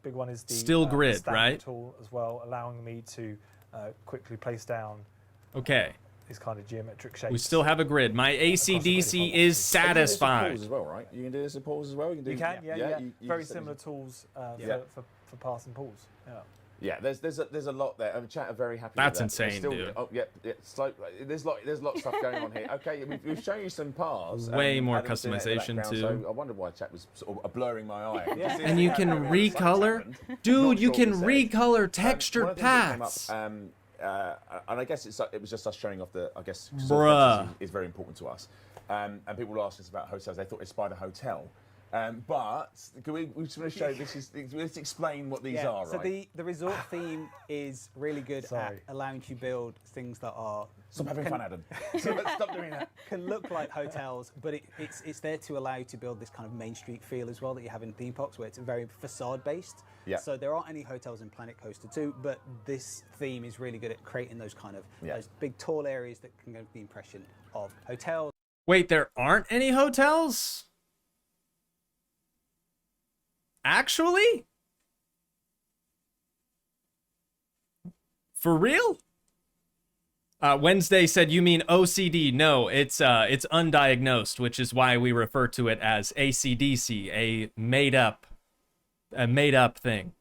big one is the Still grid, stamp right? tool as well, allowing me to quickly place down Okay. these kind of geometric shapes. We still have a grid. My ACDC is satisfied. As well, right? You can do this with pools as well. You You can, yeah. You Very can similar tools Yeah. for passing pools. Yeah. Yeah, there's a lot there. Chat are very happy. That's with that. insane, dude. Oh yeah, slow. There's a lot of stuff going on here. Okay, we've shown you some paths. Way more Adam's doing it in the customization, background, too. So I wondered why chat was sort of blurring my eye. Yeah. And you can recolor? Dude, you can recolor textured One of the things that came paths. up, and I guess it was just us showing off the. I guess Bruh. is very important to us. And people were asking us about hotels. They thought they spied a hotel. But we just want to show this is. Let's explain what these are. So right? the resort theme is really good at allowing you to build things that are Stop having fun, Adam. Stop doing that. can look like hotels, but it's there to allow you to build this kind of Main Street feel as well that you have in theme parks, where it's very facade based. Yeah. So there aren't any hotels in Planet Coaster 2, but this theme is really good at creating those kind of those big tall areas that can give the impression of hotels. Wait, there aren't any hotels? Actually? For real? Wednesday said, you mean OCD? No, it's undiagnosed, which is why we refer to it as ACDC, a made up thing.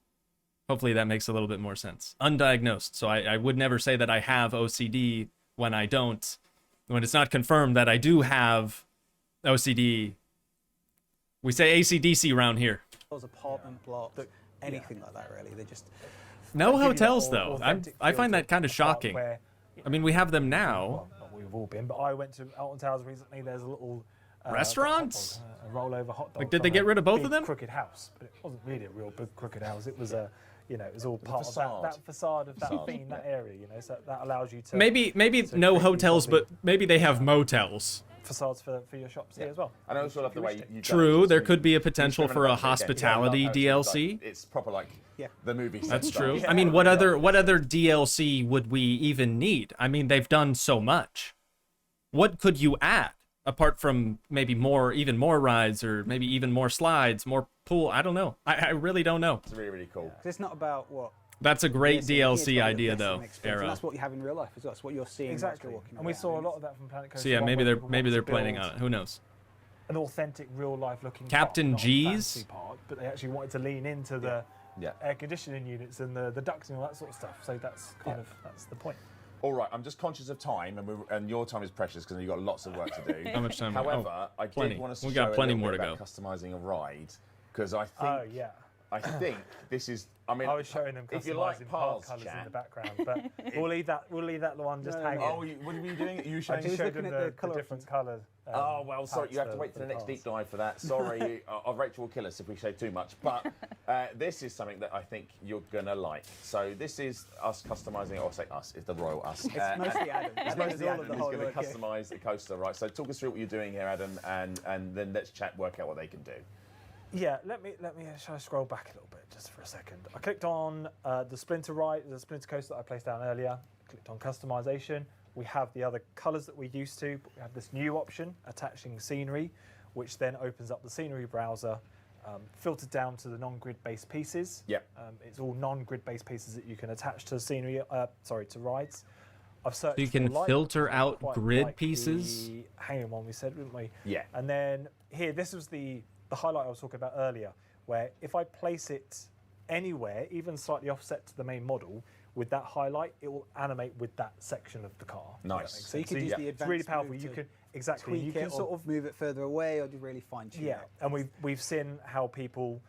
Hopefully that makes a little bit more sense. Undiagnosed. So I would never say that I have OCD when I don't. When it's not confirmed that I do have OCD, we say ACDC around here. Apartment blocks, anything like that really. They just No give you that hotels au- though. authentic I feel find to that kind of a park shocking. where- I mean, we have them now. Well, not we've all been, but I went to Alton Towers recently. There's a little Restaurants? a rollover hot dog. Like, did they from get a rid of both big of them? Crooked house, but it wasn't really a real big crooked house. It was a, it was all part of facade. that facade of that Facade, theme, that area. So that allows you to Maybe to no create hotels, these lovely but maybe they have motels. facades for your shops here as well. And I also love the way you. True, there could be a potential for a hospitality DLC. It's proper like the movie. That's set true. stuff. I mean, what other DLC would we even need? I mean, they've done so much. What could you add apart from maybe even more rides, or maybe even more slides, more pool? I don't know. I really don't know. It's really cool. 'cause it's not about what. That's a great DLC It's idea, about the though, guest experience, and Arrow. that's what you have in real life as well. That's what you're seeing. Exactly. Walking And we around. saw a lot of that from Planet Coaster. So yeah, One, maybe where they're people want to planning build on it. Who knows? an authentic, real-life looking Captain park, not a G's? fancy park, but they actually wanted to lean into the air conditioning units and the ducts and all that sort of stuff. So that's that's the point. All right, I'm just conscious of time, and your time is precious because you've got lots of work to do. How much time? However, I plenty. did want us to We got show plenty a little more bit to about customizing a ride because I think yeah. I think this is. I mean, I was showing them if you like customizing park paths, colours in chat. the background, but we'll leave that one just hanging. Oh, what are you doing? You I showing? just showed looking them at the the colour different colours. Oh well, sorry, you have to wait for the next deep dive for that. Sorry, Rachel will kill us if we say too much. But this is something that I think you're gonna like. So this is us customising, or say us, it's the royal us. It's mostly Adam. It's Adam mostly does all Adam of the who's hard going to work, yeah. customise the coaster, right? So talk us through what you're doing here, Adam, and then let's chat, work out what they can do. Yeah, let me. Shall I scroll back a little bit just for a second? I clicked on the Splinter coaster that I placed down earlier. Clicked on customization. We have the other colours that we're used to, but we have this new option, attaching scenery, which then opens up the scenery browser, filtered down to the non-grid based pieces. Yep. It's all non-grid based pieces that you can attach to scenery. To rides. I've searched. So you can for light, filter which I out quite grid like pieces? The hanging one we said, didn't we? Yeah. And then here, this was the highlight I was talking about earlier, where if I place it anywhere, even slightly offset to the main model, with that highlight, it will animate with that section of the car. Nice. So you can use the advanced It's really powerful. move You to can exactly. tweak You can it sort or of move it further away, or just really fine tune it. and we've seen how people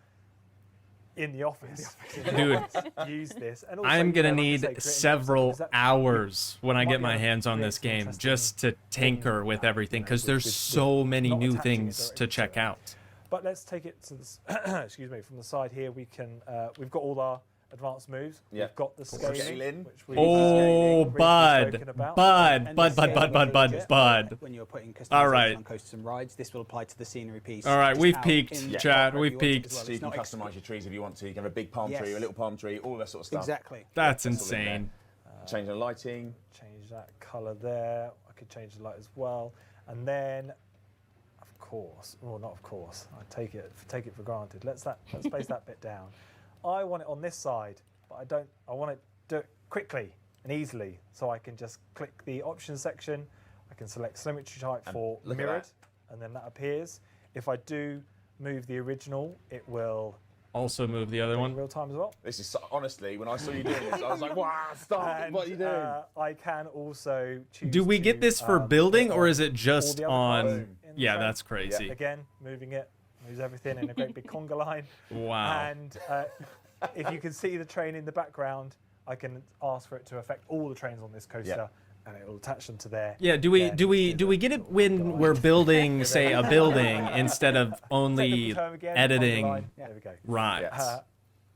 in the office Dude, use this. And also, I'm gonna like I need say, creating several because that- hours when I might get be my able to hands on create this some game interesting just to tinker things with that, everything, you know, because there's with so many not new attaching it things directly to to check it. out. But let's take it to the excuse me, from the side here. We can we've got all our advanced moves. Yeah. We've got the Scaling, scaling, which we've Oh, briefly bud, spoken about. bud, And bud, the bud, scale bud, bud, of bud, budget, bud. When you're putting customization All right. on coasters and rides, this will apply to the scenery piece. All right, just we've out peaked, in the chat, park we've wherever you want it peaked. as well. So you It's can not customise your trees if you want to. You can have a big palm tree, Yes. a little palm tree, all that sort of stuff. Exactly. That's That's all in there. insane. Change the lighting. Change that color there. I could change the light as well. And then I've course. Well, not of course. I take it for granted. Let's space that bit down. I want it on this side, but I don't. I want to do it quickly and easily, so I can just click the options section. I can select symmetry type for mirrored, and then that appears. If I do move the original, it will Also move the other in one. real time as well. This is honestly, when I saw you doing this, I was like, "Wow, stop! And, What are you doing?" I can also choose. Do we get this for building, or is it just the other on? cards in the Yeah, frame. that's crazy. Again, moving it moves everything in a great big conga line. Wow. And if you can see the train in the background, I can ask for it to affect all the trains on this coaster, and it will attach them to there. Yeah, do we get it when we're building, say, a building instead of only editing There we go. rides?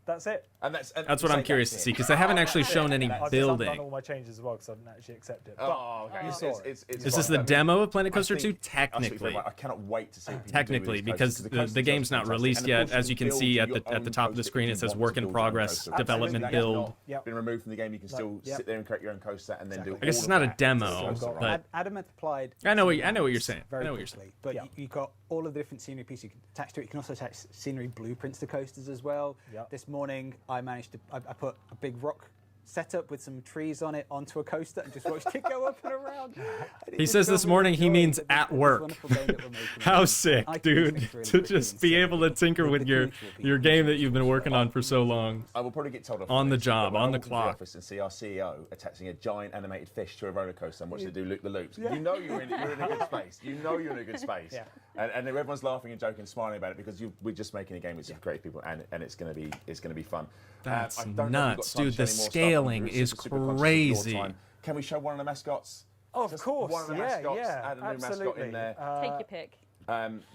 That's it. And that's That's what I'm curious to see, because they haven't actually shown any I've done building. all my changes as well because I didn't actually accept it. Oh, okay. you It's- saw it. it's Is this fun. the I mean, demo of Planet I Coaster 2? think- Technically. I cannot wait to see people Technically, do these because coasters. the coasters game's are not fantastic. released And of yet. course, As you can build see your at the own top of the coaster screen, if it you says want work to in build your own progress, coaster. development That's build. not been removed from the game. You can still sit there and create your own coaster and then do. I guess all it's of not a that. demo, So but- right. Adam had applied. I know what some you're maps saying. I very know what you're quickly, But you've got all of the different scenery pieces you can attach to it. You can also attach scenery blueprints to coasters as well. Yep. This morning, I managed to. I put a big rock setup with some trees on it onto a coaster and just watched it go up and around. And it He just says filled this me with morning he joy means that at this work. wonderful game that we're making. How And sick, I think dude, it's really to wicked just be insane. able to tinker The with your community will be game that you've been working on for so long. I will probably get told off On for the this, job, but when on I the walk into clock. office and see our CEO attaching a giant animated fish to a roller coaster and watch it do loop the loops. You know you're in a good space. You know you're in a good space. Yeah. And everyone's laughing and joking, smiling about it because we're just making a game with some creative people, and it's going to be fun. That's I don't know if we've nuts, got time dude. to The show any more stuff. scaling We're is super conscious of your crazy. time. Can we show one of the mascots? Oh, of Just course. one of the Yeah, mascots, yeah. add a new mascot Absolutely. in there. Take your pick.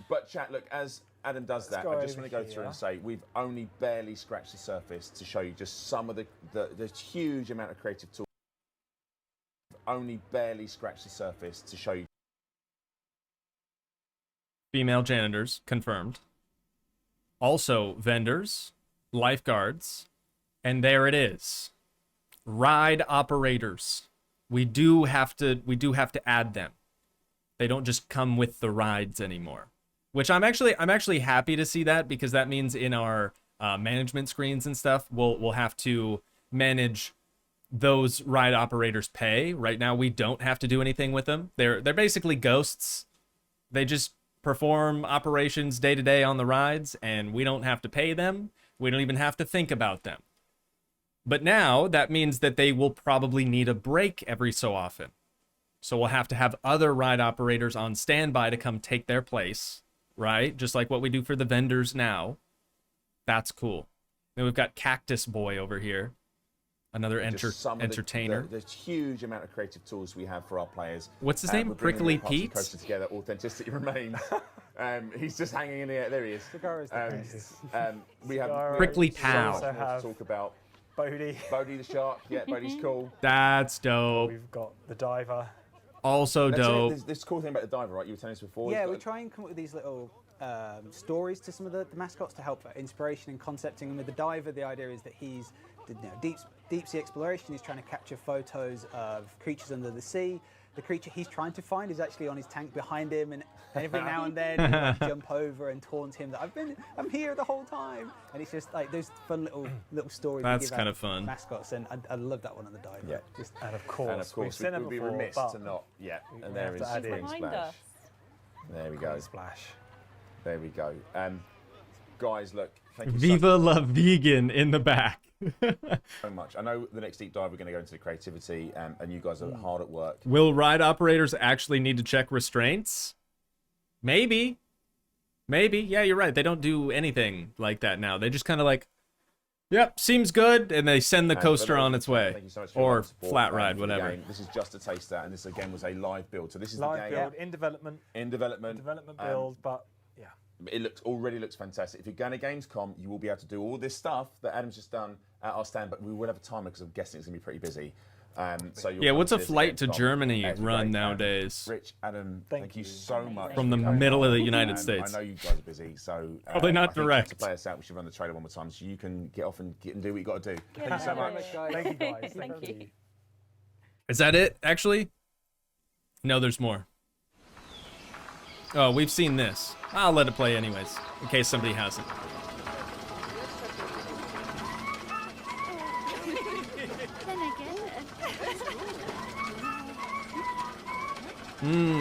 But chat, look, as Adam does that, go I just over want to go through here. and say we've only barely scratched the surface to show you just some of the huge amount of creative tools. We've only barely scratched the surface to show you. Female janitors, confirmed. Also, vendors, lifeguards, and there it is. Ride operators. We do have to add them. They don't just come with the rides anymore. Which I'm actually happy to see that, because that means in our management screens and stuff, we'll have to manage those ride operators' pay. Right now, we don't have to do anything with them. They're basically ghosts. They just perform operations day to day on the rides, and we don't have to pay them. We don't even have to think about them. But now that means that they will probably need a break every so often. So we'll have to have other ride operators on standby to come take their place, right? Just like what we do for the vendors now. That's cool. Then we've got Cactus Boy over here. Another Just some of entertainer. the huge amount of creative tools we have for our players. What's his name? We're bringing Prickly the parts and Pete? coaster together. Authenticity remains. He's just hanging in the air. There he is. Cigar is the greatest. We have Cigar Prickly is- Pow. We also more to have talk about. Bodhi. Bodhi the shark. Yeah, Bodhi's cool. That's dope. We've got the diver. Also dope. There's this cool thing about the diver, right? You were telling us before. Yeah, He's we got- try and come up with these little stories to some of the mascots to help inspiration and concepting. And with the diver, the idea is that he's deep sea exploration. He's trying to capture photos of creatures under the sea. The creature he's trying to find is actually on his tank behind him, and every now and then he'll like jump over and taunt him that I'm here the whole time. And it's just like those fun little stories. we That's give kind out of fun. Mascots, and I love that one on the diver. Yeah. Just, And of course, we've we'd seen it be before, remiss but to not. Yeah, and we there have is to add Spring in. Remind Splash. us. There we go. Splash. There we go. Guys, look, thank you Viva la vegan in the back. so much. I know the next deep dive we're going to go into the creativity, and you guys are hard at work. Will ride operators actually need to check restraints? Maybe. Yeah, you're right. They don't do anything like that now. They just kind of like, yep, seems good, and they send the coaster on its way. Thank you so much for your Or support, flat ride, for the whatever. game. This is just a taster, and this again was a live build. So this is Live the game build in development. in development. Build, but yeah. It already looks fantastic. If you're going to Gamescom, you will be able to do all this stuff that Adam's just done at our stand, but we will have a timer because I'm guessing it's going to be pretty busy. So you'll Yeah, come what's to a this flight to Gamescom. Germany It's run great. nowadays? Rich, Adam, Thank thank you you. so much. From the for coming middle on. of the United States. I know you guys are busy, so Probably not I think direct. To play us out, we should run the trailer one more time so you can get off and do what you got to do. Yeah. Thank you so much. Thank you guys. Thank you. Is that it, actually? No, there's more. Oh, we've seen this. I'll let it play anyways, in case somebody hasn't.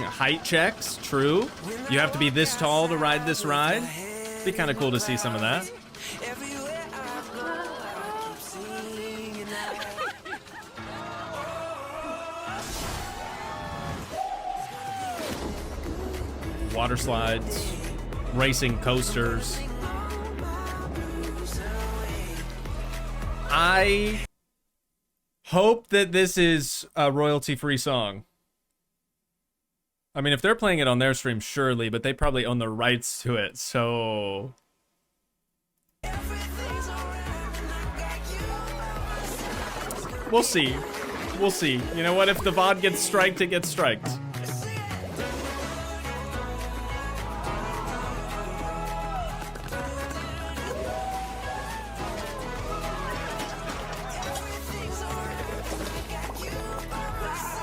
Height checks, true. You have to be this tall to ride this ride. Be kind of cool to see some of that. Water slides, racing coasters. I hope that this is a royalty-free song. I mean, if they're playing it on their stream, surely, but they probably own the rights to it, so... We'll see. We'll see. You know what? If the VOD gets striked, it gets striked.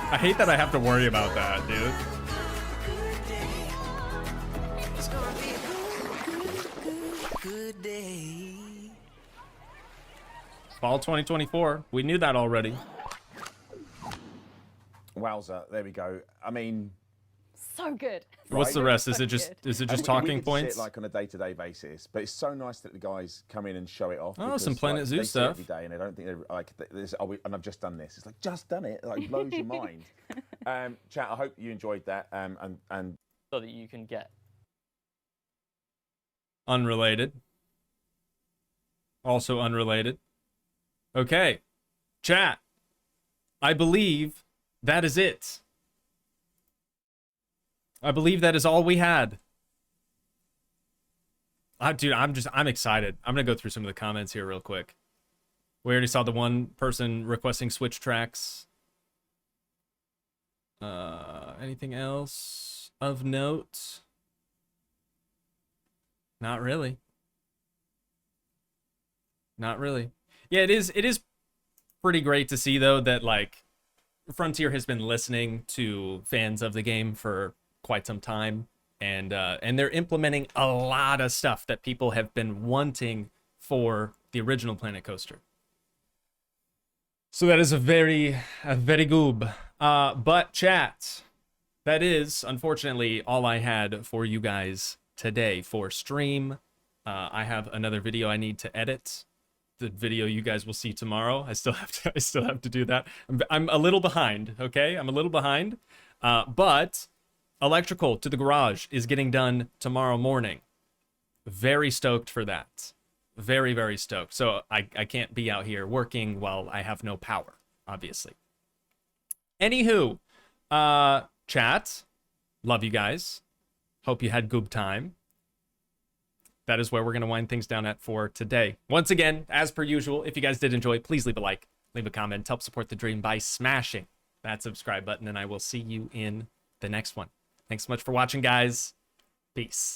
I hate that I have to worry about that, dude. Fall 2024. We knew that already. Wowza, there we go. I mean, So good. What's the rest? Is So it just good. is it and just we talking get to see points? it, like on a day-to-day basis, but it's so nice that the guys come in and show it off. Oh, because, some Planet like, Zoo they see it stuff. every day, and I don't think they're like this. Oh, and I've just done this. It's like just done it. It, like blows your mind. Chat. I hope you enjoyed that. And so that you can get. Unrelated. Also unrelated. Okay. Chat. I believe that is it. I believe that is all we had. Dude, I'm excited. I'm going to go through some of the comments here real quick. We already saw the one person requesting Switch tracks. Anything else of note? Not really. Not really. Yeah, it is pretty great to see though that like Frontier has been listening to fans of the game for quite some time, and they're implementing a lot of stuff that people have been wanting for the original Planet Coaster. So that is a very good. But chat, that is unfortunately all I had for you guys today for stream. I have another video I need to edit. The video you guys will see tomorrow. I still have to do that. I'm a little behind. Okay, I'm a little behind. But Electrical to the Garage is getting done tomorrow morning. Very stoked for that. Very, very stoked. So I can't be out here working while I have no power, obviously. Anywho, chat, love you guys. Hope you had good time. That is where we're going to wind things down at for today. Once again, as per usual, if you guys did enjoy, please leave a like, leave a comment, help support the dream by smashing that subscribe button, and I will see you in the next one. Thanks so much for watching, guys. Peace.